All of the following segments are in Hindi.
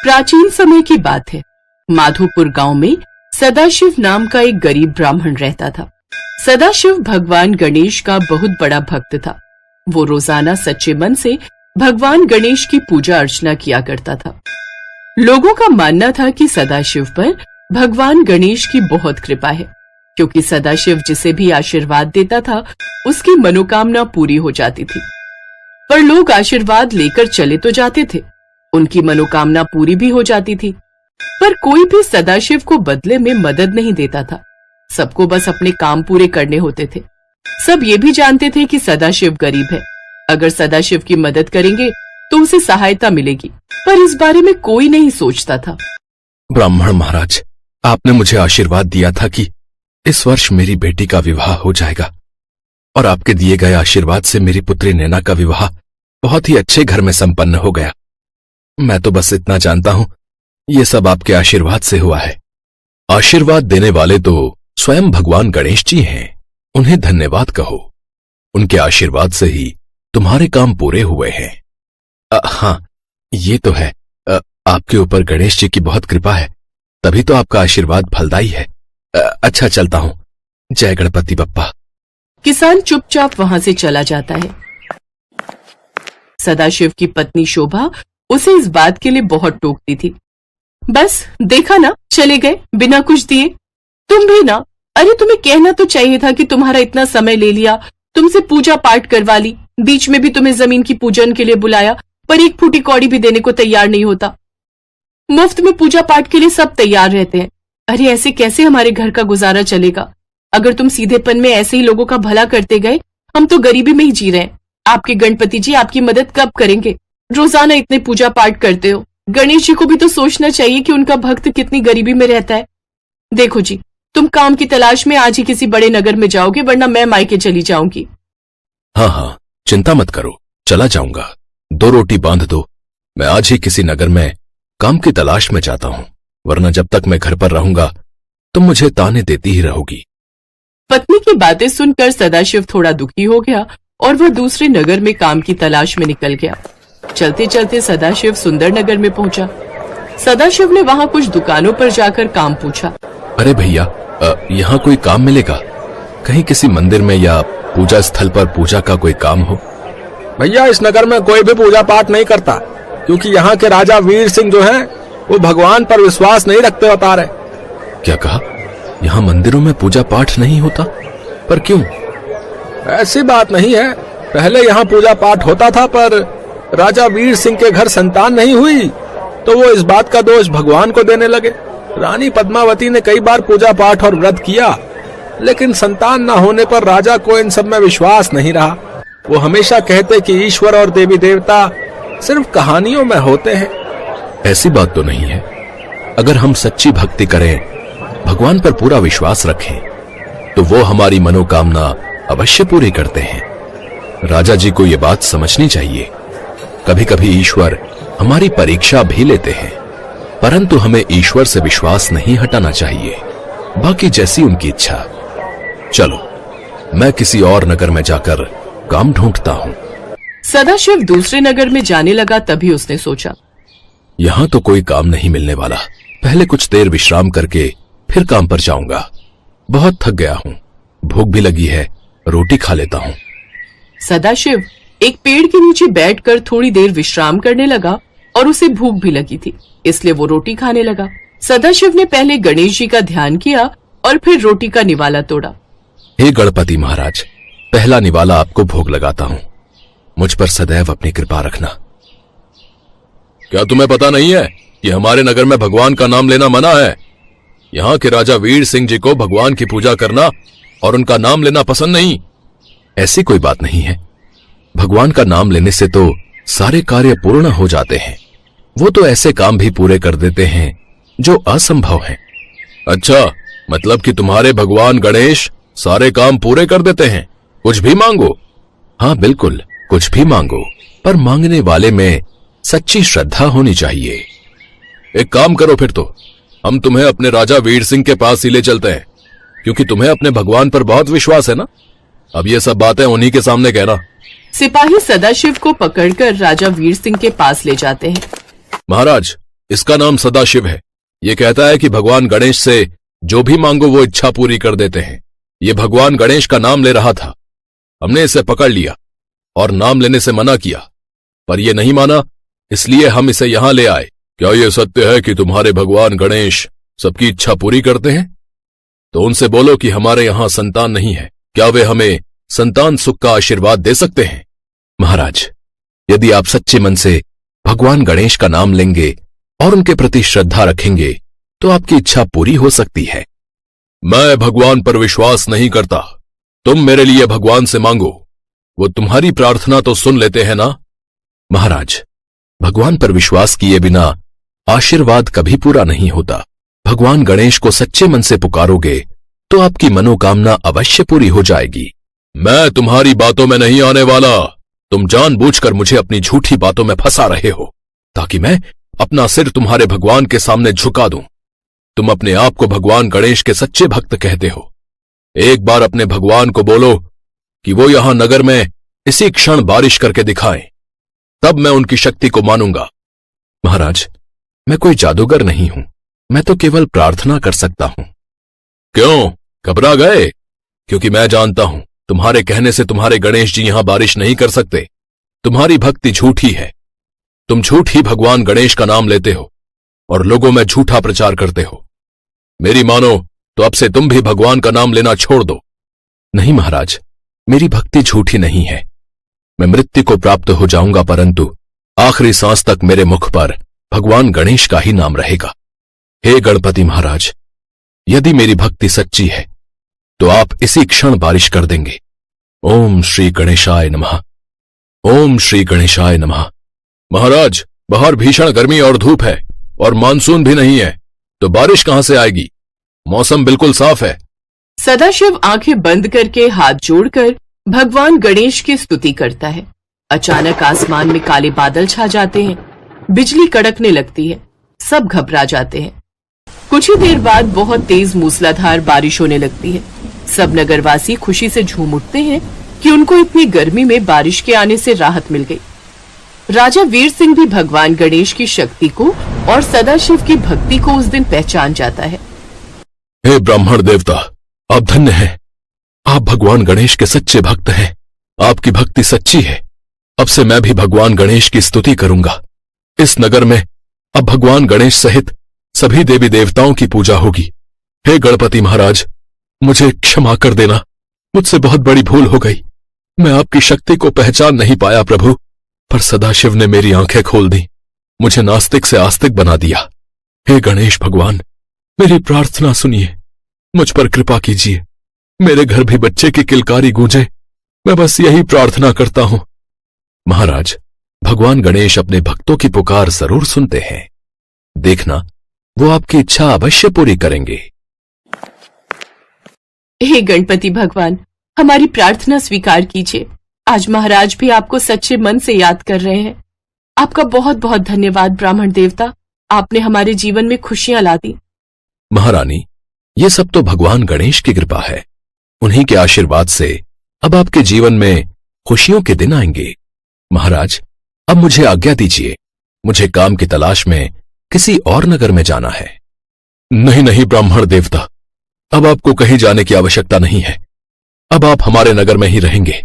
प्राचीन समय की बात है। माधोपुर गांव में सदाशिव नाम का एक गरीब ब्राह्मण रहता था। सदाशिव भगवान गणेश का बहुत बड़ा भक्त था। वो रोजाना सच्चे मन से भगवान गणेश की पूजा अर्चना किया करता था। लोगों का मानना था कि सदाशिव पर भगवान गणेश की बहुत कृपा है, क्योंकि सदाशिव जिसे भी आशीर्वाद देता था उसकी मनोकामना पूरी हो जाती थी। पर लोग आशीर्वाद लेकर चले तो जाते थे, उनकी मनोकामना पूरी भी हो जाती थी, पर कोई भी सदाशिव को बदले में मदद नहीं देता था। सबको बस अपने काम पूरे करने होते थे। सब ये भी जानते थे कि सदाशिव गरीब है, अगर सदाशिव की मदद करेंगे तो उसे सहायता मिलेगी, पर इस बारे में कोई नहीं सोचता था। ब्राह्मण महाराज, आपने मुझे आशीर्वाद दिया था कि इस वर्ष मेरी बेटी का विवाह हो जाएगा, और आपके दिए गए आशीर्वाद से मेरी पुत्री नैना का विवाह बहुत ही अच्छे घर में संपन्न हो गया। मैं तो बस इतना जानता हूं, ये सब आपके आशीर्वाद से हुआ है। आशीर्वाद देने वाले तो स्वयं भगवान गणेश जी हैं, उन्हें धन्यवाद कहो। उनके आशीर्वाद से ही तुम्हारे काम पूरे हुए हैं। हाँ, ये तो है, आपके ऊपर गणेश जी की बहुत कृपा है, तभी तो आपका आशीर्वाद फलदायी है। अच्छा, चलता हूं। जय गणपति बप्पा। किसान चुपचाप वहां से चला जाता है। सदाशिव की पत्नी शोभा उसे इस बात के लिए बहुत टोकती थी। बस देखा ना, चले गए बिना कुछ दिए। तुम भी ना, अरे तुम्हें कहना तो चाहिए था कि तुम्हारा इतना समय ले लिया, तुमसे पूजा पाठ करवा ली, बीच में भी तुम्हें जमीन की पूजन के लिए बुलाया, पर एक फूटी कौड़ी भी देने को तैयार नहीं होता। मुफ्त में पूजा पाठ के लिए सब तैयार रहते हैं। अरे ऐसे कैसे हमारे घर का गुजारा चलेगा? अगर तुम सीधेपन में ऐसे ही लोगों का भला करते गए, हम तो गरीबी में ही जी रहे हैं। आपके गणपति जी आपकी मदद कब करेंगे? रोजाना इतने पूजा पाठ करते हो, गणेश जी को भी तो सोचना चाहिए कि उनका भक्त कितनी गरीबी में रहता है। देखो जी, तुम काम की तलाश में आज ही किसी बड़े नगर में जाओगे, वरना मैं मायके चली जाऊंगी। हाँ, चिंता मत करो, चला जाऊंगा। 2 रोटी बांध दो, मैं आज ही किसी नगर में काम की तलाश में जाता हूं, वरना जब तक मैं घर पर रहूंगा तुम मुझे ताने देती ही रहोगी। पत्नी की बातें सुनकर सदाशिव थोड़ा दुखी हो गया और वह दूसरे नगर में काम की तलाश में निकल गया। चलते चलते सदाशिव सुंदर नगर में पहुंचा। सदाशिव ने वहां कुछ दुकानों पर जाकर काम पूछा। अरे भैया, यहाँ कोई काम मिलेगा? कहीं किसी मंदिर में या पूजा स्थल पर पूजा का कोई काम हो? भैया, इस नगर में कोई भी पूजा पाठ नहीं करता, क्योंकि यहाँ के राजा वीर सिंह जो हैं, वो भगवान पर विश्वास नहीं रखते बता रहे। क्या कहा? यहाँ मंदिरों में पूजा पाठ नहीं होता? पर क्यों? ऐसी बात नहीं है, पहले यहाँ पूजा पाठ होता था, पर राजा वीर सिंह के घर संतान नहीं हुई तो वो इस बात का दोष भगवान को देने लगे। रानी पद्मावती ने कई बार पूजा पाठ और व्रत किया, लेकिन संतान न होने पर राजा को इन सब में विश्वास नहीं रहा। वो हमेशा कहते कि ईश्वर और देवी देवता सिर्फ कहानियों में होते हैं। ऐसी बात तो नहीं है। अगर हम सच्ची भक्ति करें, भगवान पर पूरा विश्वास रखें, तो वो हमारी मनोकामना अवश्य पूरी करते हैं। राजा जी को ये बात समझनी चाहिए। कभी कभी ईश्वर हमारी परीक्षा भी लेते हैं, परंतु हमें ईश्वर से विश्वास नहीं हटाना चाहिए। बाकी जैसी उनकी इच्छा। चलो, मैं किसी और नगर में जाकर काम ढूंढता हूँ। सदाशिव दूसरे नगर में जाने लगा, तभी उसने सोचा, यहाँ तो कोई काम नहीं मिलने वाला। पहले कुछ देर विश्राम करके फिर काम पर जाऊंगा। बहुत थक गया हूँ, भूख भी लगी है, रोटी खा लेता हूँ। सदाशिव एक पेड़ के नीचे बैठकर थोड़ी देर विश्राम करने लगा और उसे भूख भी लगी थी, इसलिए वो रोटी खाने लगा। सदाशिव ने पहले गणेश जी का ध्यान किया और फिर रोटी का निवाला तोड़ा। हे गणपति महाराज, पहला निवाला आपको भोग लगाता हूँ। मुझ पर सदैव अपनी कृपा रखना। क्या तुम्हें पता नहीं है कि हमारे नगर में भगवान का नाम लेना मना है? यहाँ के राजा वीर सिंह जी को भगवान की पूजा करना और उनका नाम लेना पसंद नहीं। ऐसी कोई बात नहीं है। भगवान का नाम लेने से तो सारे कार्य पूर्ण हो जाते हैं। वो तो ऐसे काम भी पूरे कर देते हैं जो असंभव हैं। अच्छा, मतलब कि तुम्हारे भगवान गणेश सारे काम पूरे कर देते हैं? कुछ भी मांगो। हाँ बिल्कुल, कुछ भी मांगो, पर मांगने वाले में सच्ची श्रद्धा होनी चाहिए। एक काम करो, फिर तो हम तुम्हें अपने राजा वीर सिंह के पास ही ले चलते हैं, क्योंकि तुम्हें अपने भगवान पर बहुत विश्वास है ना। अब ये सब बातें उन्हीं के सामने कहना। सिपाही सदाशिव को पकड़कर राजा वीर सिंह के पास ले जाते हैं। महाराज, इसका नाम सदाशिव है। ये कहता है कि भगवान गणेश से जो भी मांगो वो इच्छा पूरी कर देते हैं। ये भगवान गणेश का नाम ले रहा था। हमने इसे पकड़ लिया और नाम लेने से मना किया, पर यह नहीं माना, इसलिए हम इसे यहां ले आए। क्या यह सत्य है कि तुम्हारे भगवान गणेश सबकी इच्छा पूरी करते हैं? तो उनसे बोलो कि हमारे यहां संतान नहीं है, क्या वे हमें संतान सुख का आशीर्वाद दे सकते हैं? महाराज, यदि आप सच्चे मन से भगवान गणेश का नाम लेंगे और उनके प्रति श्रद्धा रखेंगे तो आपकी इच्छा पूरी हो सकती है। मैं भगवान पर विश्वास नहीं करता। तुम मेरे लिए भगवान से मांगो, वो तुम्हारी प्रार्थना तो सुन लेते हैं ना? महाराज, भगवान पर विश्वास किए बिना आशीर्वाद कभी पूरा नहीं होता। भगवान गणेश को सच्चे मन से पुकारोगे तो आपकी मनोकामना अवश्य पूरी हो जाएगी। मैं तुम्हारी बातों में नहीं आने वाला। तुम जानबूझकर मुझे अपनी झूठी बातों में फंसा रहे हो ताकि मैं अपना सिर तुम्हारे भगवान के सामने झुका दूं। तुम अपने आप को भगवान गणेश के सच्चे भक्त कहते हो। एक बार अपने भगवान को बोलो कि वो यहां नगर में इसी क्षण बारिश करके दिखाएं, तब मैं उनकी शक्ति को मानूंगा। महाराज, मैं कोई जादूगर नहीं हूं, मैं तो केवल प्रार्थना कर सकता हूं। क्यों घबरा गए? क्योंकि मैं जानता हूं तुम्हारे कहने से तुम्हारे गणेश जी यहां बारिश नहीं कर सकते। तुम्हारी भक्ति झूठी है। तुम झूठी भगवान गणेश का नाम लेते हो और लोगों में झूठा प्रचार करते हो। मेरी मानो तो अब से तुम भी भगवान का नाम लेना छोड़ दो। नहीं महाराज, मेरी भक्ति झूठी नहीं है। मैं मृत्यु को प्राप्त हो जाऊंगा, परंतु आखिरी सांस तक मेरे मुख पर भगवान गणेश का ही नाम रहेगा। हे गणपति महाराज, यदि मेरी भक्ति सच्ची है तो आप इसी क्षण बारिश कर देंगे। ओम श्री गणेशाय नमः। ओम श्री गणेशाय नमः। महाराज, बाहर भीषण गर्मी और धूप है और मानसून भी नहीं है, तो बारिश कहां से आएगी? मौसम बिल्कुल साफ है। सदाशिव आंखें बंद करके हाथ जोड़कर भगवान गणेश की स्तुति करता है। अचानक आसमान में काले बादल छा जाते हैं, बिजली कड़कने लगती है, सब घबरा जाते हैं। कुछ ही देर बाद बहुत तेज मूसलाधार बारिश होने लगती है। सब नगरवासी खुशी से झूम उठते हैं कि उनको इतनी गर्मी में बारिश के आने से राहत मिल गई। राजा वीर सिंह भी भगवान गणेश की शक्ति को और सदाशिव की भक्ति को उस दिन पहचान जाता है। हे ब्राह्मण देवता, आप धन्य हैं। आप भगवान गणेश के सच्चे भक्त हैं। आपकी भक्ति सच्ची है। अब से मैं भी भगवान गणेश की स्तुति करूंगा। इस नगर में अब भगवान गणेश सहित सभी देवी देवताओं की पूजा होगी। हे गणपति महाराज, मुझे क्षमा कर देना, मुझसे बहुत बड़ी भूल हो गई। मैं आपकी शक्ति को पहचान नहीं पाया प्रभु, पर सदाशिव ने मेरी आंखें खोल दी, मुझे नास्तिक से आस्तिक बना दिया। हे गणेश भगवान, मेरी प्रार्थना सुनिए, मुझ पर कृपा कीजिए। मेरे घर भी बच्चे की किलकारी गूंजे, मैं बस यही प्रार्थना करता हूं। महाराज, भगवान गणेश अपने भक्तों की पुकार जरूर सुनते हैं। देखना, वो आपकी इच्छा अवश्य पूरी करेंगे। हे गणपति भगवान, हमारी प्रार्थना स्वीकार कीजिए। आज महाराज भी आपको सच्चे मन से याद कर रहे हैं। आपका बहुत बहुत धन्यवाद ब्राह्मण देवता, आपने हमारे जीवन में खुशियां ला दी। महारानी, ये सब तो भगवान गणेश की कृपा है। उन्हीं के आशीर्वाद से अब आपके जीवन में खुशियों के दिन आएंगे। महाराज, अब मुझे आज्ञा दीजिए, मुझे काम की तलाश में किसी और नगर में जाना है। नहीं नहीं ब्राह्मण देवता, अब आपको कहीं जाने की आवश्यकता नहीं है। अब आप हमारे नगर में ही रहेंगे।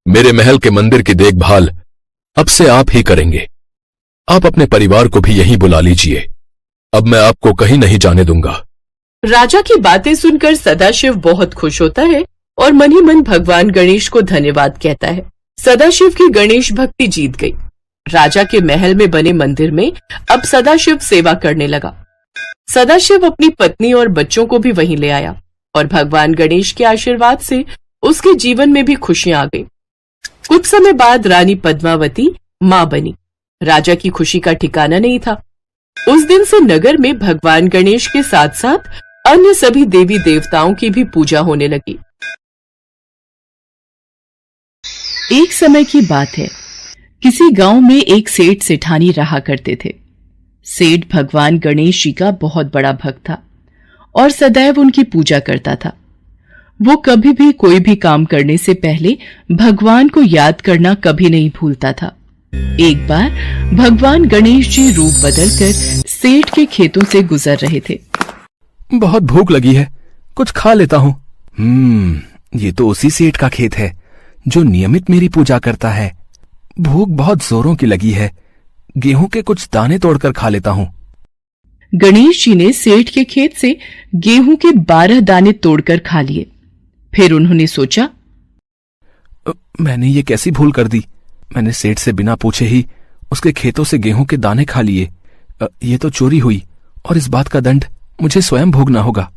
मेरे महल के मंदिर की देखभाल अब से आप ही करेंगे। आप अपने परिवार को भी यहीं बुला लीजिए। अब मैं आपको कहीं नहीं जाने दूंगा। राजा की बातें सुनकर सदाशिव बहुत खुश होता है और मन ही मन भगवान गणेश को धन्यवाद कहता है। सदाशिव की गणेश भक्ति जीत गई। राजा के महल में बने मंदिर में अब सदाशिव सेवा करने लगा। सदाशिव अपनी पत्नी और बच्चों को भी वहीं ले आया और भगवान गणेश के आशीर्वाद से उसके जीवन में भी खुशियां आ गई। कुछ समय बाद रानी पद्मावती मां बनी। राजा की खुशी का ठिकाना नहीं था। उस दिन से नगर में भगवान गणेश के साथ साथ अन्य सभी देवी देवताओं की भी पूजा होने लगी। एक समय की बात है, किसी गांव में एक सेठ सेठानी रहा करते थे। सेठ भगवान गणेश जी का बहुत बड़ा भक्त था और सदैव उनकी पूजा करता था। वो कभी भी कोई भी काम करने से पहले भगवान को याद करना कभी नहीं भूलता था। एक बार भगवान गणेश जी रूप बदलकर सेठ के खेतों से गुजर रहे थे। बहुत भूख लगी है, कुछ खा लेता हूँ। ये तो उसी सेठ का खेत है जो नियमित मेरी पूजा करता है। भूख बहुत जोरों की लगी है, गेहूं के कुछ दाने तोड़कर खा लेता हूँ। गणेश जी ने सेठ के खेत से गेहूं के 12 दाने तोड़कर खा लिए। फिर उन्होंने सोचा, मैंने ये कैसी भूल कर दी। मैंने सेठ से बिना पूछे ही उसके खेतों से गेहूं के दाने खा लिए। ये तो चोरी हुई और इस बात का दंड मुझे स्वयं भोगना होगा।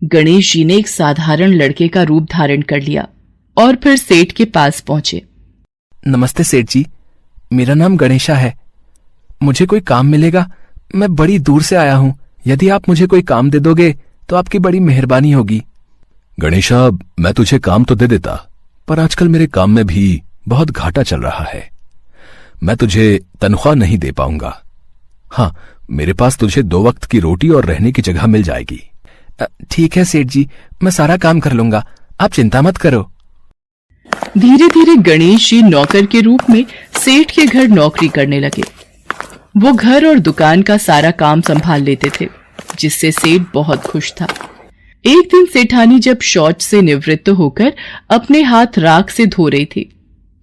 गणेश जी ने एक साधारण लड़के का रूप धारण कर लिया और फिर सेठ के पास पहुंचे। नमस्ते सेठ जी, मेरा नाम गणेशा है। मुझे कोई काम मिलेगा? मैं बड़ी दूर से आया हूं। यदि आप मुझे कोई काम दे दोगे तो आपकी बड़ी मेहरबानी होगी। गणेशा, मैं तुझे काम तो दे देता, पर आजकल मेरे काम में भी बहुत घाटा चल रहा है। मैं तुझे तनख्वाह नहीं दे पाऊंगा। हाँ, मेरे पास तुझे 2 वक्त की रोटी और रहने की जगह मिल जाएगी। ठीक है सेठ जी, मैं सारा काम कर लूंगा, आप चिंता मत करो। धीरे धीरे गणेश जी नौकर के रूप में सेठ के घर नौकरी करने लगे। वो घर और दुकान का सारा काम संभाल लेते थे, जिससे सेठ बहुत खुश था। एक दिन सेठानी जब शौच से निवृत्त होकर अपने हाथ राख से धो रही थी,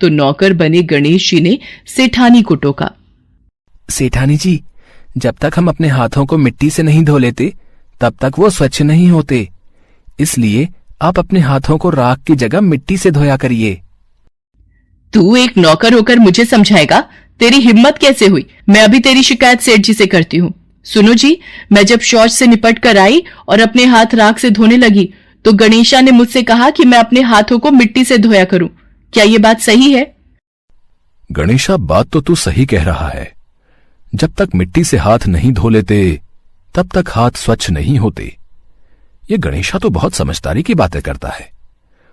तो नौकर बने गणेश जी ने सेठानी को टोका। सेठानी जी, जब तक हम अपने हाथों को मिट्टी से नहीं धो लेते तब तक वो स्वच्छ नहीं होते। इसलिए आप अपने हाथों को राख की जगह मिट्टी से धोया करिए। तू एक नौकर होकर मुझे समझाएगा? तेरी हिम्मत कैसे हुई? मैं अभी तेरी शिकायत सेठ जी से करती हूँ। सुनो जी, मैं जब शौच से निपट कर आई और अपने हाथ राख से धोने लगी तो गणेशा ने मुझसे कहा कि मैं अपने हाथों को मिट्टी से धोया करूं। क्या ये बात सही है? गणेशा, बात तो तू सही कह रहा है। जब तक मिट्टी से हाथ नहीं धो लेते तब तक हाथ स्वच्छ नहीं होते। ये गणेशा तो बहुत समझदारी की बातें करता है,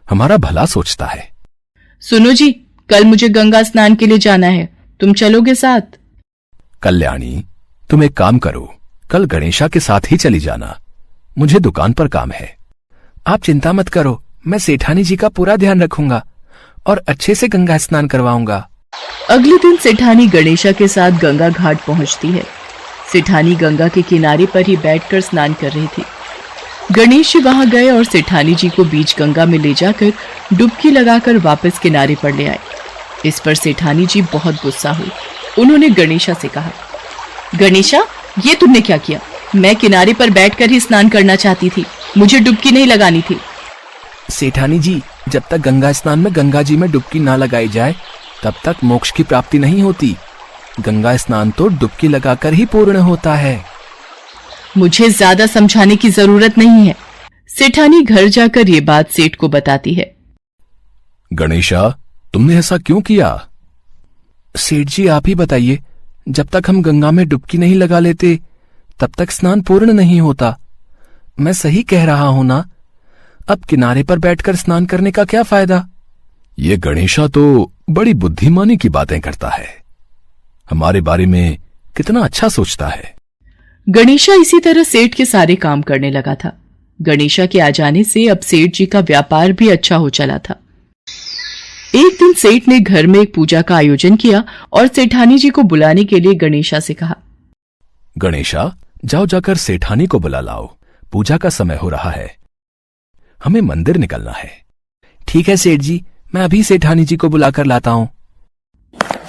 हमारा भला सोचता है। सुनो जी, कल मुझे गंगा स्नान के लिए जाना है, तुम चलोगे साथ? कल्याणी, तुम एक काम करो, कल गणेशा के साथ ही चली जाना। मुझे दुकान पर काम है। आप चिंता मत करो, मैं सेठानी जी का पूरा ध्यान रखूंगा और अच्छे से गंगा स्नान करवाऊंगा। अगले दिन सेठानी गणेशा के साथ गंगा घाट पहुंचती है। सेठानी गंगा के किनारे पर ही बैठकर स्नान कर रही थी। गणेश जी वहां गए और सेठानी जी को बीच गंगा में ले जाकर डुबकी लगाकर वापस किनारे पर ले आए। इस पर सेठानी जी बहुत गुस्सा हुई। उन्होंने गणेशा से कहा, गणेशा, ये तुमने क्या किया? मैं किनारे पर बैठकर ही स्नान करना चाहती थी, मुझे डुबकी नहीं लगानी थी। सेठानी जी, जब तक गंगा स्नान में गंगा जी में डुबकी ना लगाई जाए तब तक मोक्ष की प्राप्ति नहीं होती। गंगा स्नान तो डुबकी लगाकर ही पूर्ण होता है। मुझे ज्यादा समझाने की जरूरत नहीं है। सेठानी घर जाकर ये बात सेठ को बताती है। गणेशा, तुमने ऐसा क्यों किया? सेठ जी, आप ही बताइए, जब तक हम गंगा में डुबकी नहीं लगा लेते तब तक स्नान पूर्ण नहीं होता। मैं सही कह रहा हूं ना? अब किनारे पर बैठकर स्नान करने का क्या फायदा? ये गणेशा तो बड़ी बुद्धिमानी की बातें करता है, हमारे बारे में कितना अच्छा सोचता है। गणेशा इसी तरह सेठ के सारे काम करने लगा था। गणेशा के आ जाने से अब सेठ जी का व्यापार भी अच्छा हो चला था। एक दिन सेठ ने घर में एक पूजा का आयोजन किया और सेठानी जी को बुलाने के लिए गणेशा से कहा, गणेशा, जाओ जाकर सेठानी को बुला लाओ, पूजा का समय हो रहा है, हमें मंदिर निकलना है। ठीक है सेठ जी, मैं अभी सेठानी जी को बुलाकर लाता हूं।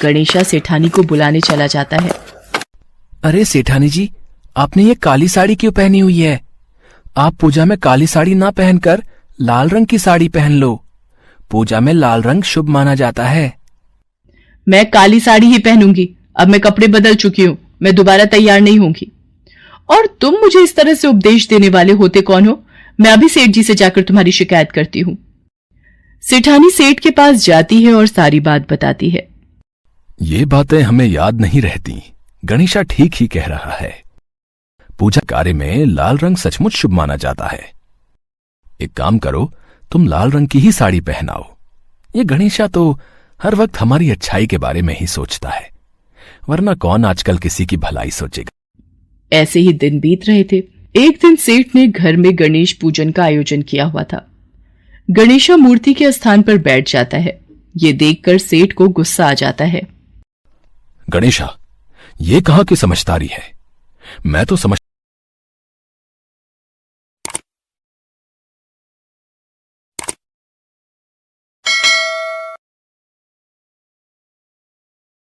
गणेशा सेठानी को बुलाने चला जाता है। अरे सेठानी जी, आपने ये काली साड़ी क्यों पहनी हुई है? आप पूजा में काली साड़ी ना पहनकर लाल रंग की साड़ी पहन लो। पूजा में लाल रंग शुभ माना जाता है। मैं काली साड़ी ही पहनूंगी, अब मैं कपड़े बदल चुकी हूं, मैं दोबारा तैयार नहीं होंगी। और तुम मुझे इस तरह से उपदेश देने वाले होते कौन हो? मैं अभी सेठ जी से जाकर तुम्हारी शिकायत करती हूं। सेठानी सेठ के पास जाती है और सारी बात बताती है। ये बातें हमें याद नहीं रहती, गणेशा ठीक ही कह रहा है। पूजा कार्य में लाल रंग सचमुच शुभ माना जाता है। एक काम करो, तुम लाल रंग की ही साड़ी पहनाओ। ये गणेशा तो हर वक्त हमारी अच्छाई के बारे में ही सोचता है, वरना कौन आजकल किसी की भलाई सोचेगा। ऐसे ही दिन बीत रहे थे। एक दिन सेठ ने घर में गणेश पूजन का आयोजन किया हुआ था। गणेशा मूर्ति के स्थान पर बैठ जाता है। ये देखकर सेठ को गुस्सा आ जाता है। गणेशा, ये कहां की समझदारी है? मैं तो समझ